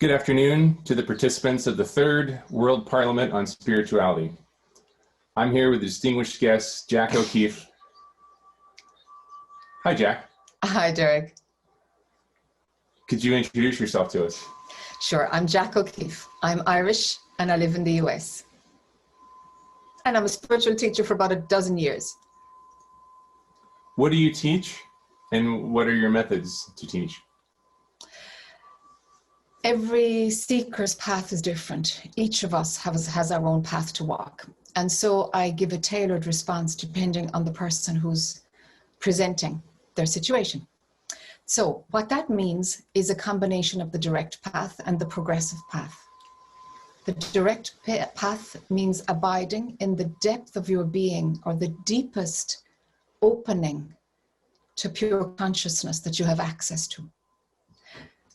Good afternoon to the participants of the Third World Parliament on Spirituality. I'm here with distinguished guest, Jack O'Keefe. Hi, Jack. Hi, Derek. Could you introduce yourself to us? Sure, I'm Jack O'Keefe. I'm Irish and I live in the US. And I'm a spiritual teacher for about a dozen years. What do you teach and what are your methods to teach? Every seeker's path is different. Each of us has our own path to walk. And so I give a tailored response depending on the person who's presenting their situation. So what that means is a combination of the direct path and the progressive path. The direct path means abiding in the depth of your being, or the deepest opening to pure consciousness that you have access to.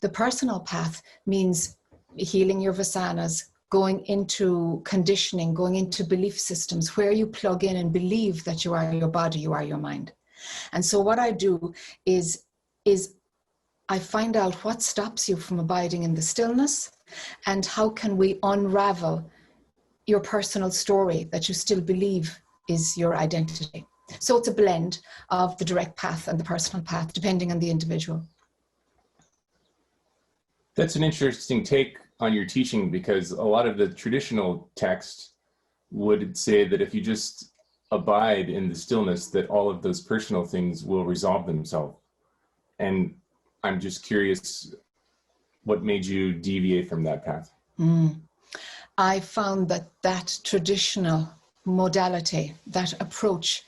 The personal path means healing your vasanas, going into conditioning, going into belief systems where you plug in and believe that you are your body, you are your mind. And so what I do is I find out what stops you from abiding in the stillness, and how can we unravel your personal story that you still believe is your identity. So it's a blend of the direct path and the personal path, depending on the individual. That's an interesting take on your teaching, because a lot of the traditional text would say that if you just abide in the stillness, that all of those personal things will resolve themselves. And I'm just curious, what made you deviate from that path? I found that traditional modality, that approach,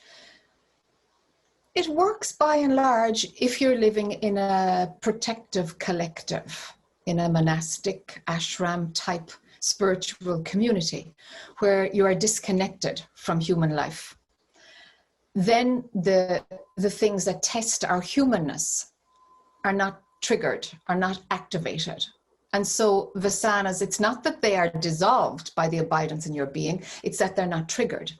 it works by and large if you're living in a protective collective, in a monastic ashram type spiritual community where you are disconnected from human life. Then the things that test our humanness are not triggered, are not activated. And so vasanas, it's not that they are dissolved by the abidance in your being, it's that they're not triggered.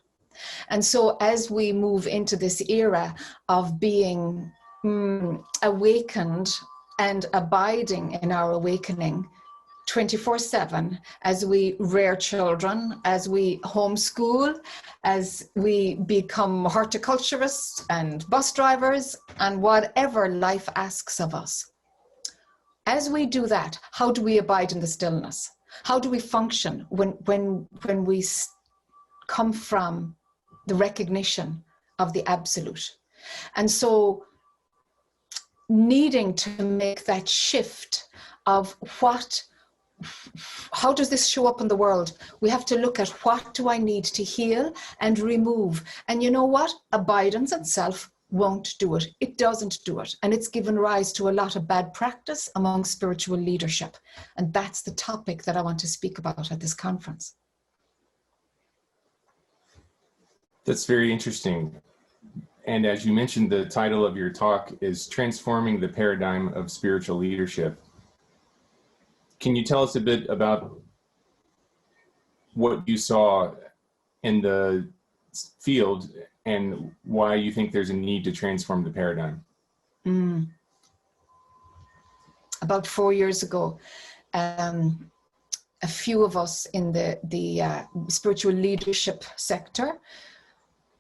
And so as we move into this era of being awakened and abiding in our awakening 24/7, as we rear children, as we homeschool, as we become horticulturists and bus drivers and whatever life asks of us. As we do that, how do we abide in the stillness? How do we function when we come from the recognition of the absolute? And so needing to make that shift of how does this show up in the world? We have to look at what do I need to heal and remove. And you know what? Abidance itself won't do it. It doesn't do it. And it's given rise to a lot of bad practice among spiritual leadership. And that's the topic that I want to speak about at this conference. That's very interesting. And as you mentioned, the title of your talk is Transforming the Paradigm of Spiritual Leadership. Can you tell us a bit about what you saw in the field and why you think there's a need to transform the paradigm? About 4 years ago, a few of us in the spiritual leadership sector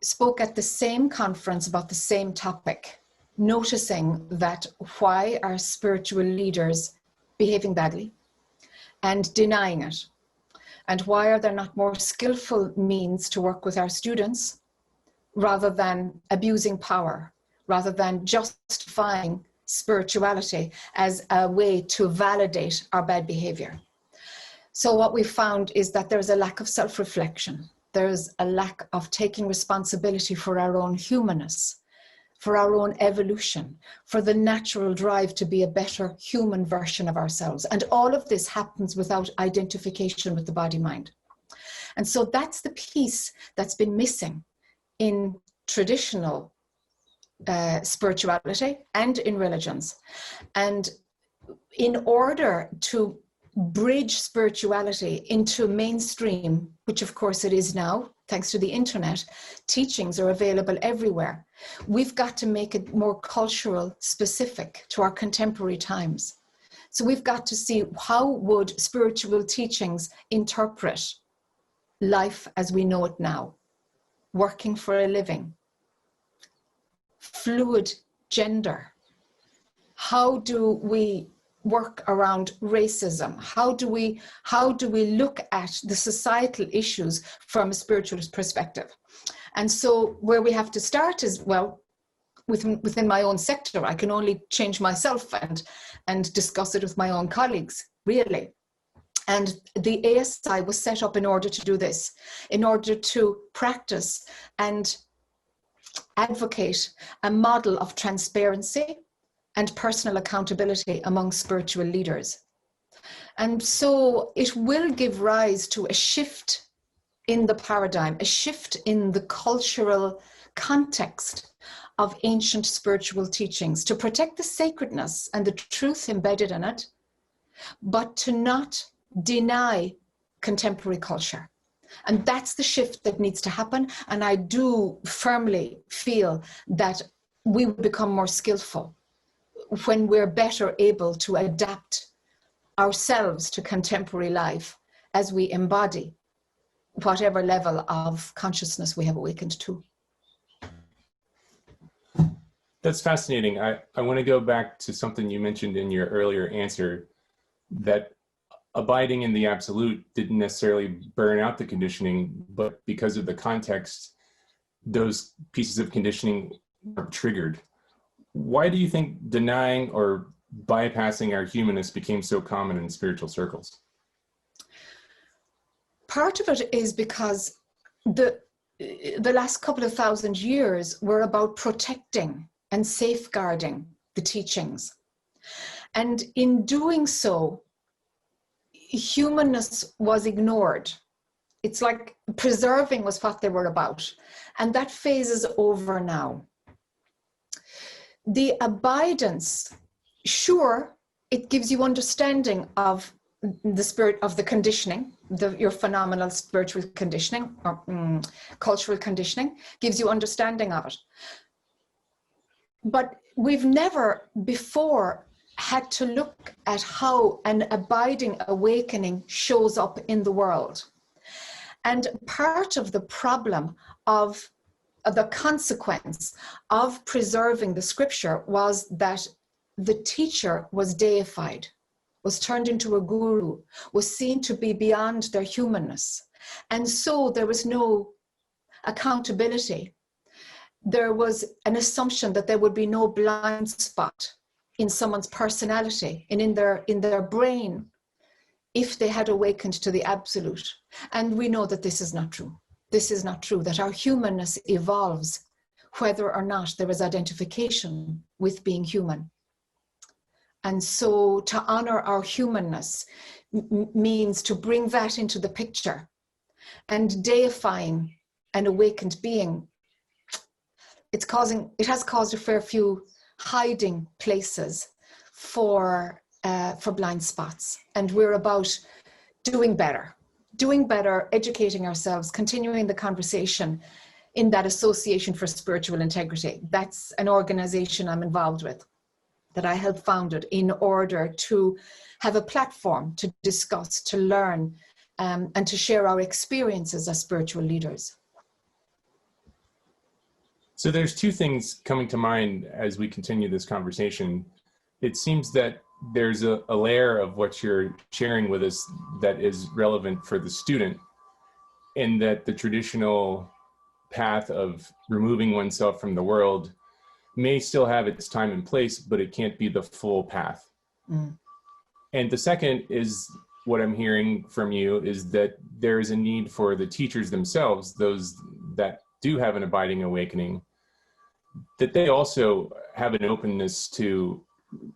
spoke at the same conference about the same topic, noticing that why are spiritual leaders behaving badly and denying it? And why are there not more skillful means to work with our students rather than abusing power, rather than justifying spirituality as a way to validate our bad behavior? So what we found is that there's a lack of self-reflection. There's a lack of taking responsibility for our own humanness, for our own evolution, for the natural drive to be a better human version of ourselves. And all of this happens without identification with the body-mind. And so that's the piece that's been missing in traditional spirituality and in religions. And in order to bridge spirituality into mainstream, which of course it is now, thanks to the internet, teachings are available everywhere. We've got to make it more cultural specific to our contemporary times. So we've got to see, how would spiritual teachings interpret life as we know it now, working for a living, fluid gender? How do we work around racism? How do we look at the societal issues from a spiritual perspective? And so where we have to start is, well, within my own sector. I can only change myself and discuss it with my own colleagues, really. And the ASI was set up in order to do this, in order to practice and advocate a model of transparency and personal accountability among spiritual leaders. And so it will give rise to a shift in the paradigm, a shift in the cultural context of ancient spiritual teachings, to protect the sacredness and the truth embedded in it, but to not deny contemporary culture. And that's the shift that needs to happen. And I do firmly feel that we will become more skillful when we're better able to adapt ourselves to contemporary life as we embody whatever level of consciousness we have awakened to. That's fascinating. I want to go back to something you mentioned in your earlier answer, that abiding in the absolute didn't necessarily burn out the conditioning, but because of the context, those pieces of conditioning are triggered. Why do you think denying or bypassing our humanness became so common in spiritual circles? Part of it is because the last couple of thousand years were about protecting and safeguarding the teachings. And in doing so, humanness was ignored. It's like preserving was what they were about. And that phase is over now. The abidance, sure, it gives you understanding of the spirit of the conditioning, your phenomenal spiritual conditioning or cultural conditioning, gives you understanding of it. But we've never before had to look at how an abiding awakening shows up in the world. And part of the problem of the consequence of preserving the scripture was that the teacher was deified, was turned into a guru, was seen to be beyond their humanness. And so there was no accountability. There was an assumption that there would be no blind spot in someone's personality and in their brain if they had awakened to the absolute. And we know that this is not true. This is not true, that our humanness evolves whether or not there is identification with being human. And so to honor our humanness means to bring that into the picture. And deifying an awakened being, it has caused a fair few hiding places for blind spots. And we're about doing better, educating ourselves, continuing the conversation in that Association for Spiritual Integrity. That's an organization I'm involved with, that I helped founded in order to have a platform to discuss, to learn, and to share our experiences as spiritual leaders. So there's two things coming to mind as we continue this conversation. It seems that there's a layer of what you're sharing with us that is relevant for the student, in that the traditional path of removing oneself from the world may still have its time and place, but it can't be the full path. Mm. And the second is, what I'm hearing from you is that there is a need for the teachers themselves, those that do have an abiding awakening, that they also have an openness to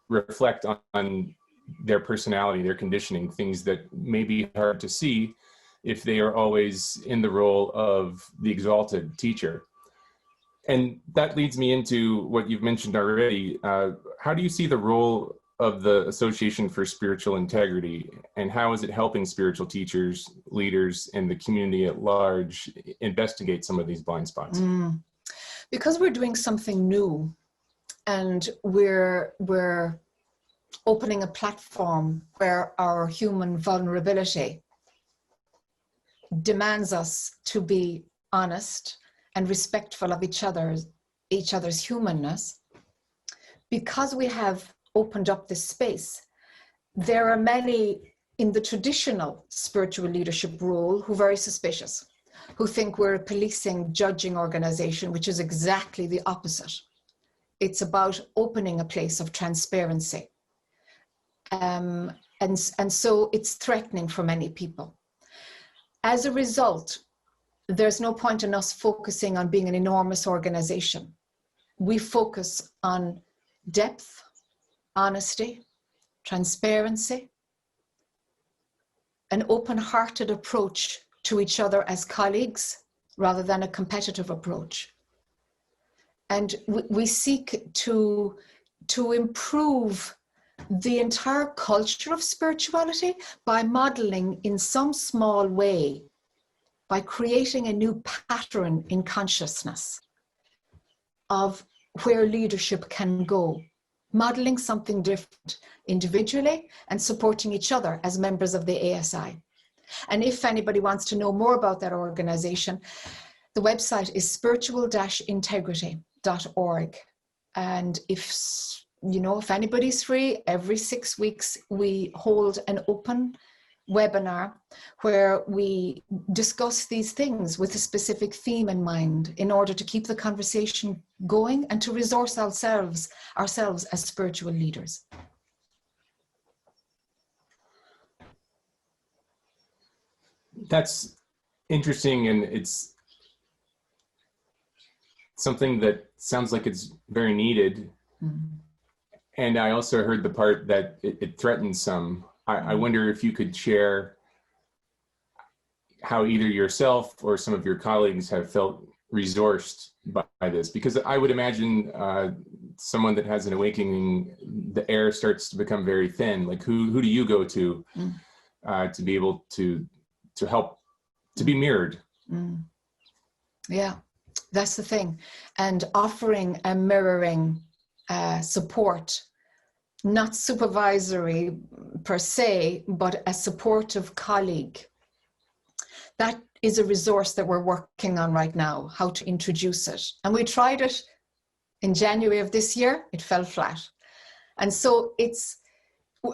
reflect on their personality, their conditioning, things that may be hard to see if they are always in the role of the exalted teacher. And that leads me into what you've mentioned already. How do you see the role of the Association for Spiritual Integrity, and how is it helping spiritual teachers, leaders, and the community at large investigate some of these blind spots? Because we're doing something new, and we're opening a platform where our human vulnerability demands us to be honest and respectful of each other's humanness. Because we have opened up this space, there are many in the traditional spiritual leadership role who are very suspicious, who think we're a policing, judging organization, which is exactly the opposite. It's about opening a place of transparency. And so it's threatening for many people. As a result, there's no point in us focusing on being an enormous organization. We focus on depth, honesty, transparency, an open-hearted approach to each other as colleagues rather than a competitive approach. And we seek to improve the entire culture of spirituality by modeling in some small way, by creating a new pattern in consciousness of where leadership can go, modeling something different individually and supporting each other as members of the ASI. And if anybody wants to know more about that organization, the website is spiritual-integrity.org. And if anybody's free, every 6 weeks, we hold an open webinar where we discuss these things with a specific theme in mind in order to keep the conversation going and to resource ourselves as spiritual leaders. That's interesting, and it's something that sounds like it's very needed. Mm-hmm. And I also heard the part that it threatens some. I wonder if you could share how either yourself or some of your colleagues have felt resourced by this, because I would imagine someone that has an awakening, the air starts to become very thin. Like who do you go to to be able to help, to be mirrored? Yeah, that's the thing. And offering a mirroring support, not supervisory per se, but a supportive colleague. That is a resource that we're working on right now, how to introduce it. And we tried it in January of this year, it fell flat. And so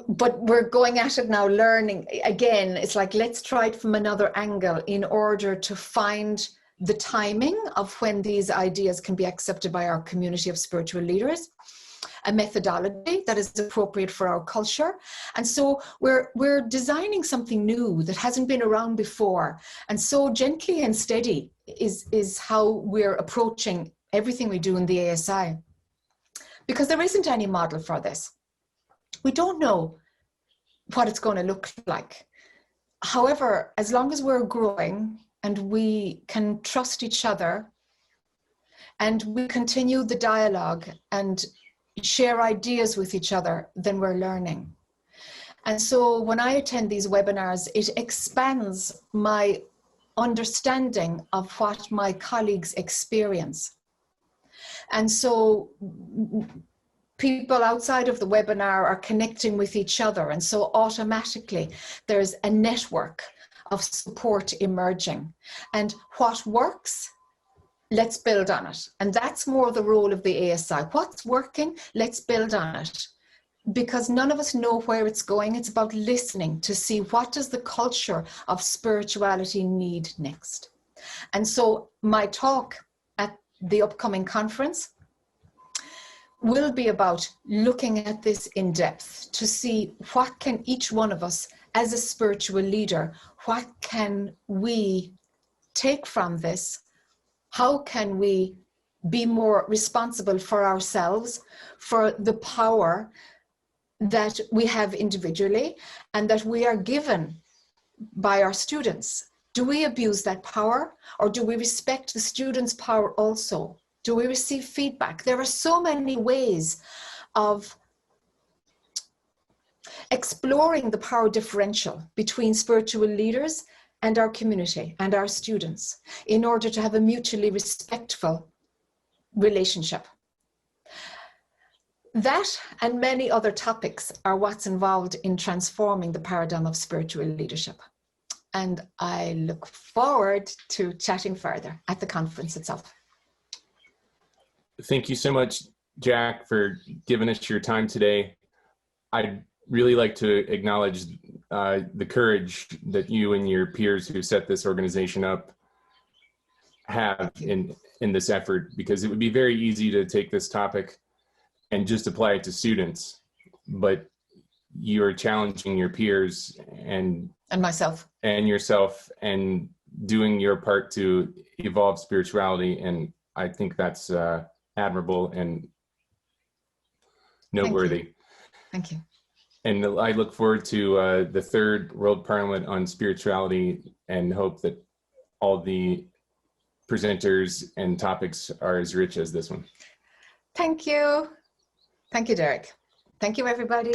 but we're going at it now, learning. Again, it's like, let's try it from another angle in order to find the timing of when these ideas can be accepted by our community of spiritual leaders, a methodology that is appropriate for our culture. And so we're designing something new that hasn't been around before. And so gently and steady is how we're approaching everything we do in the ASI. Because there isn't any model for this. We don't know what it's going to look like. However, as long as we're growing and we can trust each other and we continue the dialogue and share ideas with each other, then we're learning. And so when I attend these webinars, it expands my understanding of what my colleagues experience. And so people outside of the webinar are connecting with each other. And so automatically there's a network of support emerging. And what works, let's build on it. And that's more the role of the ASI. What's working, let's build on it. Because none of us know where it's going. It's about listening to see what does the culture of spirituality need next. And so my talk at the upcoming conference will be about looking at this in depth to see what can each one of us as a spiritual leader, what can we take from this? How can we be more responsible for ourselves, for the power that we have individually and that we are given by our students? Do we abuse that power, or do we respect the students' power also? Do we receive feedback? There are so many ways of exploring the power differential between spiritual leaders and our community and our students in order to have a mutually respectful relationship. That and many other topics are what's involved in transforming the paradigm of spiritual leadership. And I look forward to chatting further at the conference itself. Thank you so much, Jack, for giving us your time today. I'd really like to acknowledge the courage that you and your peers who set this organization up have in this effort, because it would be very easy to take this topic and just apply it to students, but you're challenging your peers and myself and yourself and doing your part to evolve spirituality. And I think that's admirable and noteworthy. Thank you. And I look forward to the third World Parliament on Spirituality, and hope that all the presenters and topics are as rich as this one. Thank you. Thank you, Derek. Thank you, everybody.